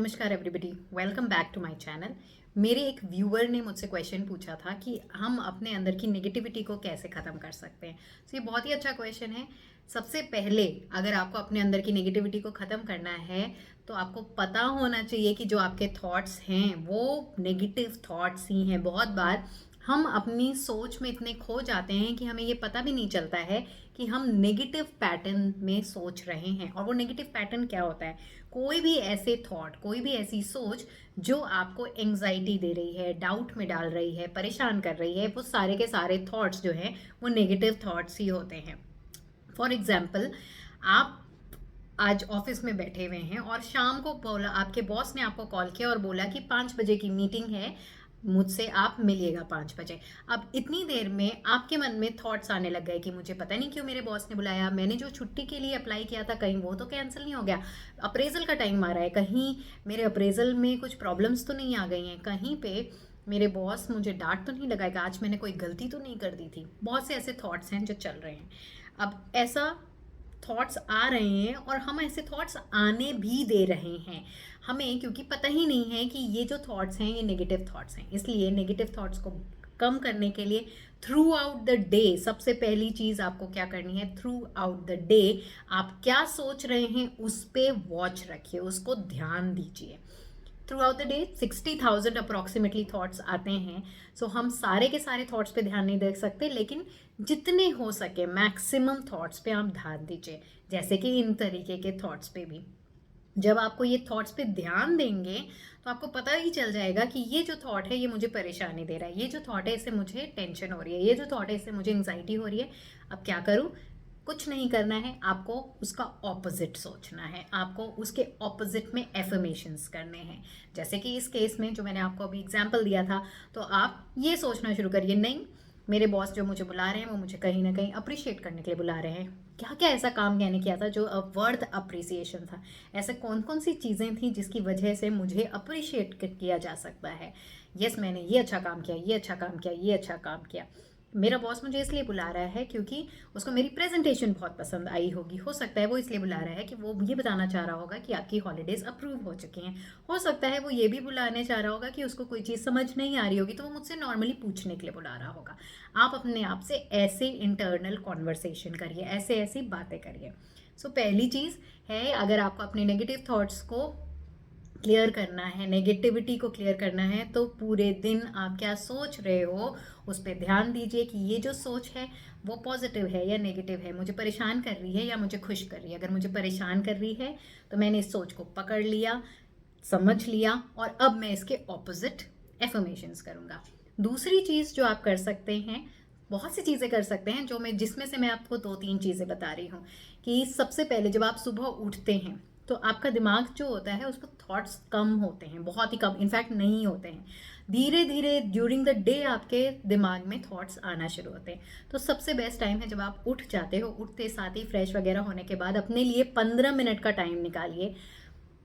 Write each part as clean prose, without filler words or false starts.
नमस्कार everybody, welcome back to my channel. मेरे एक व्यूअर ने मुझसे क्वेश्चन पूछा था कि हम अपने अंदर की नेगेटिविटी को कैसे ख़त्म कर सकते हैं। तो ये बहुत ही अच्छा क्वेश्चन है। सबसे पहले अगर आपको अपने अंदर की नेगेटिविटी को ख़त्म करना है तो आपको पता होना चाहिए कि जो आपके थॉट्स हैं वो नेगेटिव थॉट्स ही हैं। बहुत बार हम अपनी सोच में इतने खो जाते हैं कि हमें ये पता भी नहीं चलता है कि हम नेगेटिव पैटर्न में सोच रहे हैं। और वो नेगेटिव पैटर्न क्या होता है? कोई भी ऐसे थॉट, कोई भी ऐसी सोच जो आपको एंग्जाइटी दे रही है, डाउट में डाल रही है, परेशान कर रही है, वो सारे के सारे थॉट्स जो हैं वो नेगेटिव थॉट्स ही होते हैं। फॉर एग्जाम्पल, आप आज ऑफिस में बैठे हुए हैं और शाम को बोला, आपके बॉस ने आपको कॉल किया और बोला कि 5 बजे की मीटिंग है, मुझसे आप मिलिएगा 5 बजे। अब इतनी देर में आपके मन में थॉट्स आने लग गए कि मुझे पता नहीं क्यों मेरे बॉस ने बुलाया, मैंने जो छुट्टी के लिए अप्लाई किया था कहीं वो तो कैंसिल नहीं हो गया, अप्रेजल का टाइम आ रहा है, कहीं मेरे अप्रेजल में कुछ प्रॉब्लम्स तो नहीं आ गई हैं, कहीं पे मेरे बॉस मुझे डांट तो नहीं लगाएगा, आज मैंने कोई गलती तो नहीं कर दी थी। बहुत से ऐसे थॉट्स हैं जो चल रहे हैं। अब ऐसा थॉट्स आ रहे हैं और हम ऐसे थॉट्स आने भी दे रहे हैं हमें, क्योंकि पता ही नहीं है कि ये जो थॉट्स हैं ये नेगेटिव थॉट्स हैं। इसलिए नेगेटिव थॉट्स को कम करने के लिए थ्रू आउट द डे सबसे पहली चीज़ आपको क्या करनी है, थ्रू आउट द डे आप क्या सोच रहे हैं उस पर वॉच रखिए, उसको ध्यान दीजिए। Through out the day 60,000 approximately thoughts आते हैं। सो हम सारे के सारे थॉट्स पे ध्यान नहीं दे सकते, लेकिन जितने हो सके मैक्सिमम थॉट्स पे आप ध्यान दीजिए। जैसे कि इन तरीके के थॉट्स पे भी जब आपको ये थॉट्स पे ध्यान देंगे तो आपको पता ही चल जाएगा कि ये जो थॉट है ये मुझे परेशानी दे रहा है, ये जो थॉट है इससे मुझे टेंशन हो रही है, ये जो थॉट है इससे मुझे एंग्जाइटी हो रही है। अब क्या करूँ? कुछ नहीं करना है, आपको उसका ऑपोजिट सोचना है, आपको उसके ऑपोजिट में एफर्मेशंस करने हैं। जैसे कि इस केस में जो मैंने आपको अभी एग्जांपल दिया था, तो आप ये सोचना शुरू करिए, नहीं, मेरे बॉस जो मुझे बुला रहे हैं वो मुझे कहीं ना कहीं अप्रिशिएट करने के लिए बुला रहे हैं। क्या क्या ऐसा काम मैंने किया था जो वर्थ अप्रिसिएशन था? ऐसे कौन कौन सी चीज़ें थी जिसकी वजह से मुझे अप्रिशिएट किया जा सकता है? यस, मैंने ये अच्छा काम किया, ये अच्छा काम किया, ये अच्छा काम किया। मेरा बॉस मुझे इसलिए बुला रहा है क्योंकि उसको मेरी प्रेजेंटेशन बहुत पसंद आई होगी। हो सकता है वो इसलिए बुला रहा है कि वो ये बताना चाह रहा होगा कि आपकी हॉलीडेज अप्रूव हो चुकी हैं। हो सकता है वो ये भी बुलाने चाह रहा होगा कि उसको कोई चीज़ समझ नहीं आ रही होगी तो वो मुझसे नॉर्मली पूछने के लिए बुला रहा होगा। आप अपने आप से ऐसे इंटरनल कॉन्वर्सेशन करिए, ऐसे ऐसी बातें करिए। सो पहली चीज़ है, अगर आपको अपने नेगेटिव थॉट्स को क्लियर करना है, नेगेटिविटी को क्लियर करना है, तो पूरे दिन आप क्या सोच रहे हो उस पर ध्यान दीजिए कि ये जो सोच है वो पॉजिटिव है या नेगेटिव है, मुझे परेशान कर रही है या मुझे खुश कर रही है। अगर मुझे परेशान कर रही है तो मैंने इस सोच को पकड़ लिया, समझ लिया, और अब मैं इसके ऑपोजिट एफर्मेशंस करूँगा। दूसरी चीज़ जो आप कर सकते हैं, बहुत सी चीज़ें कर सकते हैं जिसमें से मैं आपको 2-3 चीज़ें बता रही हूँ। कि सबसे पहले जब आप सुबह उठते हैं तो आपका दिमाग जो होता है उस पर थॉट्स कम होते हैं, बहुत ही कम, इनफैक्ट नहीं होते हैं। धीरे धीरे ड्यूरिंग द डे आपके दिमाग में थॉट्स आना शुरू होते हैं। तो सबसे बेस्ट टाइम है जब आप उठ जाते हो, उठते साथ ही फ्रेश वगैरह होने के बाद अपने लिए 15 मिनट का टाइम निकालिए।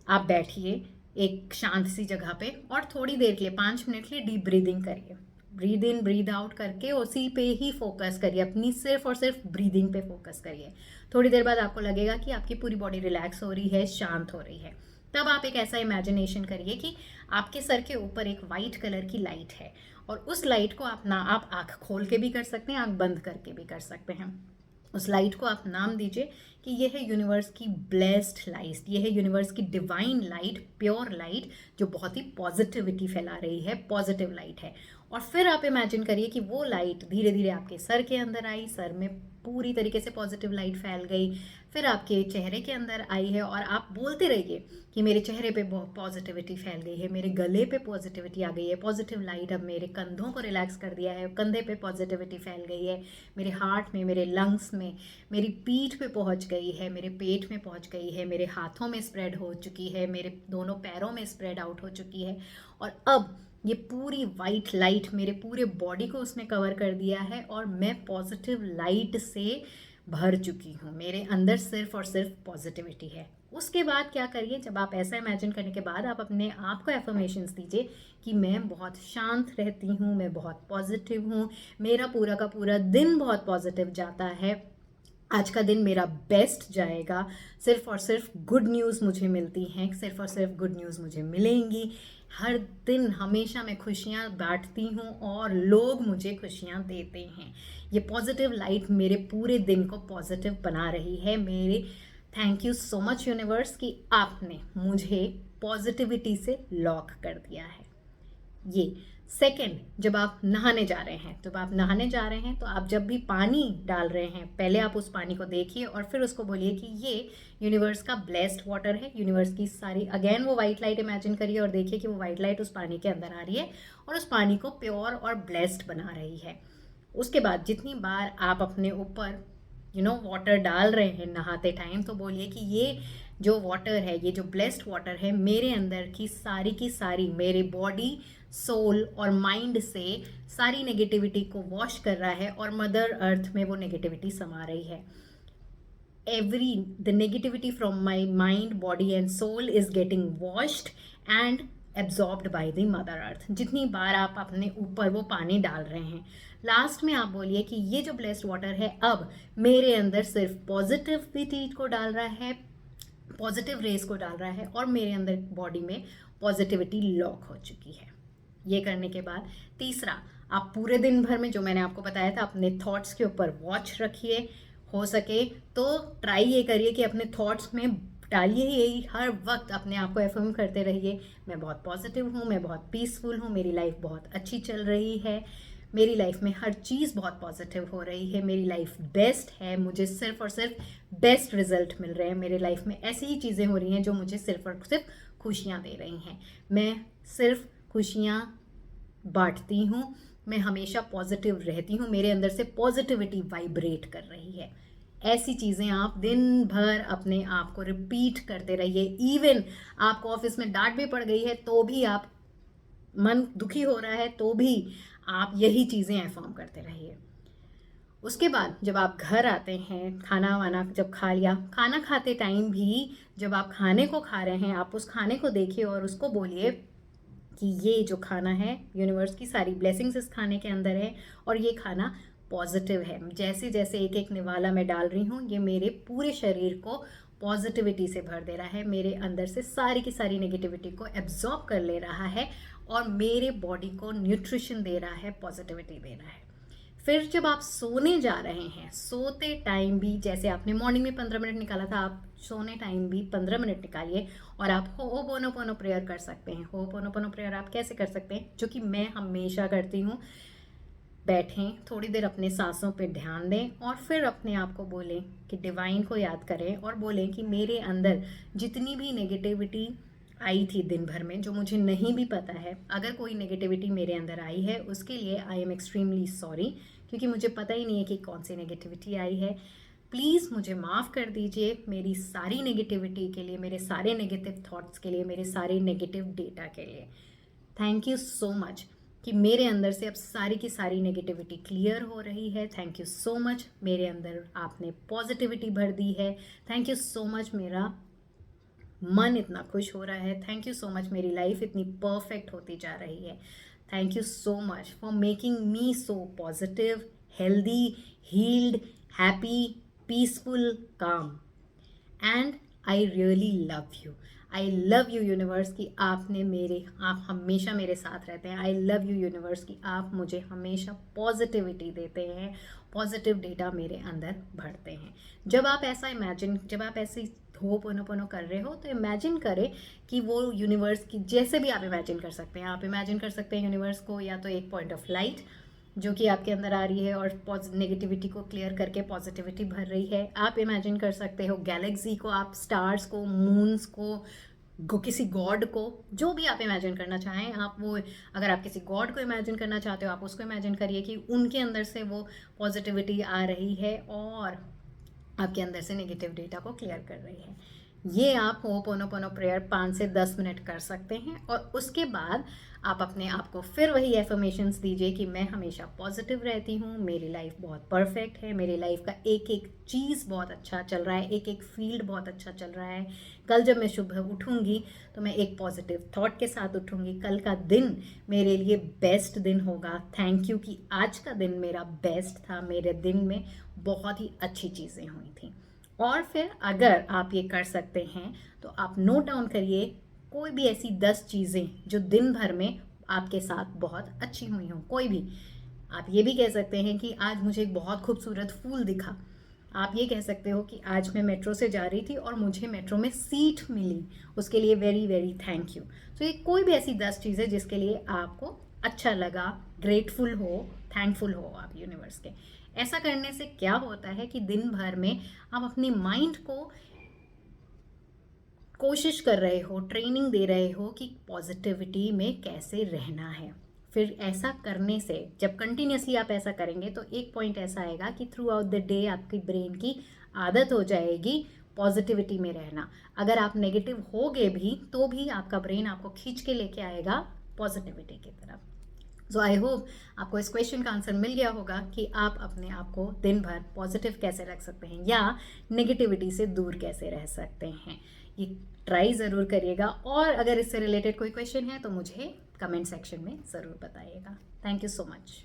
आप बैठिए एक शांत सी जगह पे और थोड़ी देर के लिए 5 मिनट के लिए डीप ब्रीदिंग करिए। ब्रीद इन ब्रीद आउट करके उसी पे ही फोकस करिए, अपनी सिर्फ और सिर्फ ब्रीदिंग पे फोकस करिए। थोड़ी देर बाद आपको लगेगा कि आपकी पूरी बॉडी रिलैक्स हो रही है, शांत हो रही है। तब आप एक ऐसा इमेजिनेशन करिए कि आपके सर के ऊपर एक वाइट कलर की लाइट है, और उस लाइट को आप आँख खोल के भी कर सकते हैं, आँख बंद करके भी कर सकते हैं। उस लाइट को आप नाम दीजिए कि ये है यूनिवर्स की ब्लेस्ड लाइट, ये है यूनिवर्स की डिवाइन लाइट, प्योर लाइट, जो बहुत ही पॉजिटिविटी फैला रही है, पॉजिटिव लाइट है। और फिर आप इमेजिन करिए कि वो लाइट धीरे धीरे आपके सर के अंदर आई, सर में पूरी तरीके से पॉजिटिव लाइट फैल गई, फिर आपके चेहरे के अंदर आई है, और आप बोलते रहिए कि मेरे चेहरे पे पॉजिटिविटी फैल गई है, मेरे गले पे पॉजिटिविटी आ गई है, पॉजिटिव लाइट अब मेरे कंधों को रिलैक्स कर दिया है, कंधे पे पॉजिटिविटी फैल गई है, मेरे हार्ट में, मेरे लंग्स में, मेरी पीठ पे पहुंच गई है, मेरे पेट में पहुंच गई है, मेरे हाथों में स्प्रेड हो चुकी है, मेरे दोनों पैरों में स्प्रेड आउट हो चुकी है। और अब ये पूरी वाइट लाइट मेरे पूरे बॉडी को उसने कवर कर दिया है और मैं पॉजिटिव लाइट से भर चुकी हूँ, मेरे अंदर सिर्फ और सिर्फ पॉजिटिविटी है। उसके बाद क्या करिए, जब आप ऐसा इमेजिन करने के बाद आप अपने आप को एफर्मेशंस दीजिए कि मैं बहुत शांत रहती हूँ, मैं बहुत पॉजिटिव हूँ, मेरा पूरा का पूरा दिन बहुत पॉजिटिव जाता है, आज का दिन मेरा बेस्ट जाएगा, सिर्फ़ और सिर्फ गुड न्यूज़ मुझे मिलती हैं, सिर्फ़ और सिर्फ गुड न्यूज़ मुझे मिलेंगी। हर दिन हमेशा मैं खुशियाँ बाँटती हूँ और लोग मुझे खुशियाँ देते हैं। ये पॉज़िटिव लाइट मेरे पूरे दिन को पॉज़िटिव बना रही है। मेरे thank you so much universe कि आपने मुझे पॉज़िटिविटी से लॉक कर दिया है। ये सेकंड, जब आप नहाने जा रहे हैं, जब आप नहाने जा रहे हैं तो आप जब भी पानी डाल रहे हैं, पहले आप उस पानी को देखिए और फिर उसको बोलिए कि ये यूनिवर्स का ब्लेस्ड वाटर है। यूनिवर्स की सारी अगेन वो वाइट लाइट इमेजिन करिए और देखिए कि वो वाइट लाइट उस पानी के अंदर आ रही है और उस पानी को प्योर और ब्लेस्ड बना रही है। उसके बाद जितनी बार आप अपने ऊपर वाटर डाल रहे हैं नहाते टाइम, तो बोलिए कि ये जो वाटर है, ये जो ब्लेस्ड वाटर है, मेरे अंदर की सारी मेरे बॉडी, सोल और माइंड से सारी नेगेटिविटी को वॉश कर रहा है और मदर अर्थ में वो नेगेटिविटी समा रही है। the negativity from my mind, body and soul is getting washed and absorbed by the mother earth। जितनी बार आप अपने ऊपर वो पानी डाल रहे हैं, लास्ट में आप बोलिए कि ये जो ब्लेस्ड वाटर है अब मेरे अंदर सिर्फ पॉजिटिविटी को डाल रहा है, पॉजिटिव रेस को डाल रहा है और मेरे अंदर बॉडी में पॉजिटिविटी लॉक हो चुकी है। ये करने के बाद तीसरा, आप पूरे दिन भर में जो मैंने आपको बताया था अपने थॉट्स के ऊपर वॉच रखिए। हो सके तो ट्राई ये करिए कि अपने थॉट्स में डालिए यही, हर वक्त अपने आप को एफर्म करते रहिए, मैं बहुत पॉजिटिव हूँ, मैं बहुत पीसफुल हूँ, मेरी लाइफ बहुत अच्छी चल रही है, मेरी लाइफ में हर चीज़ बहुत पॉजिटिव हो रही है, मेरी लाइफ बेस्ट है, मुझे सिर्फ और सिर्फ बेस्ट रिजल्ट मिल रहे हैं, मेरे लाइफ में ऐसी ही चीज़ें हो रही हैं जो मुझे सिर्फ और सिर्फ खुशियाँ दे रही हैं, मैं सिर्फ खुशियाँ बांटती हूँ, मैं हमेशा पॉजिटिव रहती हूँ, मेरे अंदर से पॉजिटिविटी वाइब्रेट कर रही है। ऐसी चीज़ें आप दिन भर अपने आप को रिपीट करते रहिए। इवन आपको ऑफिस में डांट भी पड़ गई है तो भी, आप मन दुखी हो रहा है तो भी आप यही चीज़ें अफर्म करते रहिए। उसके बाद जब आप घर आते हैं, खाना वाना जब खा लिया, खाना खाते टाइम भी जब आप खाने को खा रहे हैं, आप उस खाने को देखिए और उसको बोलिए कि ये जो खाना है, यूनिवर्स की सारी ब्लेसिंग्स इस खाने के अंदर है और ये खाना पॉजिटिव है। जैसे जैसे एक एक निवाला मैं डाल रही हूँ, ये मेरे पूरे शरीर को पॉजिटिविटी से भर दे रहा है, मेरे अंदर से सारी की सारी नेगेटिविटी को एब्जॉर्ब कर ले रहा है और मेरे बॉडी को न्यूट्रिशन दे रहा है, पॉजिटिविटी दे रहा है। फिर जब आप सोने जा रहे हैं, सोते टाइम भी जैसे आपने मॉर्निंग में 15 मिनट निकाला था, आप सोने टाइम भी 15 मिनट निकालिए और आप होपोनोपोनो प्रेयर कर सकते हैं। होपोनोपोनो प्रेयर आप कैसे कर सकते हैं, जो कि मैं हमेशा करती हूँ। बैठें, थोड़ी देर अपने सांसों पे ध्यान दें और फिर अपने आप को बोलें कि डिवाइन को याद करें और बोलें कि मेरे अंदर जितनी भी नेगेटिविटी आई थी दिन भर में, जो मुझे नहीं भी पता है, अगर कोई नेगेटिविटी मेरे अंदर आई है उसके लिए आई एम एक्सट्रीमली सॉरी, क्योंकि मुझे पता ही नहीं है कि कौन सी नेगेटिविटी आई है। प्लीज़ मुझे माफ़ कर दीजिए मेरी सारी नेगेटिविटी के लिए, मेरे सारे नेगेटिव थॉट्स के लिए, मेरे सारे नेगेटिव डेटा के लिए। थैंक यू सो मच कि मेरे अंदर से अब सारी की सारी नेगेटिविटी क्लियर हो रही है। थैंक यू सो मच, मेरे अंदर आपने पॉजिटिविटी भर दी है। थैंक यू सो मच, मेरा मन इतना खुश हो रहा है। थैंक यू सो मच, मेरी लाइफ इतनी परफेक्ट होती जा रही है। Thank you so much for making me so positive, healthy, healed, happy, peaceful, calm, and I really love you. I love you universe कि आप हमेशा मेरे साथ रहते हैं। आई लव यू यूनिवर्स कि आप मुझे हमेशा पॉजिटिविटी देते हैं, पॉजिटिव डेटा मेरे अंदर भरते हैं। जब आप ऐसे होपोनोपोनो कर रहे हो तो इमेजिन करें कि वो यूनिवर्स की, जैसे भी आप इमेजिन कर सकते हैं, आप इमेजिन कर सकते हैं यूनिवर्स को या तो एक पॉइंट ऑफ लाइट जो कि आपके अंदर आ रही है और नेगेटिविटी को क्लियर करके पॉजिटिविटी भर रही है। आप इमेजिन कर सकते हो गैलेक्सी को, आप स्टार्स को, मून्स को, किसी गॉड को, जो भी आप इमेजिन करना चाहें आप वो, अगर आप किसी गॉड को इमेजिन करना चाहते हो आप उसको इमेजिन करिए कि उनके अंदर से वो पॉजिटिविटी आ रही है और आपके अंदर से नेगेटिव डेटा को क्लियर कर रही है। ये आप होपोनोपोनो प्रेयर 5 से 10 मिनट कर सकते हैं और उसके बाद आप अपने आप को फिर वही एफर्मेशंस दीजिए कि मैं हमेशा पॉजिटिव रहती हूँ, मेरी लाइफ बहुत परफेक्ट है, मेरी लाइफ का एक एक चीज़ बहुत अच्छा चल रहा है, एक एक फील्ड बहुत अच्छा चल रहा है। कल जब मैं सुबह उठूँगी तो मैं एक पॉजिटिव थॉट के साथ उठूँगी, कल का दिन मेरे लिए बेस्ट दिन होगा। थैंक यू कि आज का दिन मेरा बेस्ट था, मेरे दिन में बहुत ही अच्छी चीज़ें हुई थी। और फिर अगर आप ये कर सकते हैं तो आप नोट डाउन करिए कोई भी ऐसी 10 चीज़ें जो दिन भर में आपके साथ बहुत अच्छी हुई हों, कोई भी। आप ये भी कह सकते हैं कि आज मुझे एक बहुत खूबसूरत फूल दिखा। आप ये कह सकते हो कि आज मैं मेट्रो से जा रही थी और मुझे मेट्रो में सीट मिली, उसके लिए वेरी वेरी थैंक यू। तो ये कोई भी ऐसी 10 चीज़ें जिसके लिए आपको अच्छा लगा, ग्रेटफुल हो, थैंकफुल हो आप यूनिवर्स के। ऐसा करने से क्या होता है कि दिन भर में आप अपने माइंड को कोशिश कर रहे हो, ट्रेनिंग दे रहे हो कि पॉजिटिविटी में कैसे रहना है। फिर ऐसा करने से जब कंटिन्यूसली आप ऐसा करेंगे तो एक पॉइंट ऐसा आएगा कि थ्रू आउट द डे आपकी ब्रेन की आदत हो जाएगी पॉजिटिविटी में रहना। अगर आप नेगेटिव होगे भी तो भी आपका ब्रेन आपको खींच के लेके आएगा पॉजिटिविटी की तरफ। सो आई होप आपको इस क्वेश्चन का आंसर मिल गया होगा कि आप अपने आप को दिन भर पॉजिटिव कैसे रख सकते हैं या नेगेटिविटी से दूर कैसे रह सकते हैं। ये ट्राई ज़रूर करिएगा और अगर इससे रिलेटेड कोई क्वेश्चन है तो मुझे कमेंट सेक्शन में ज़रूर बताइएगा। Thank you so much.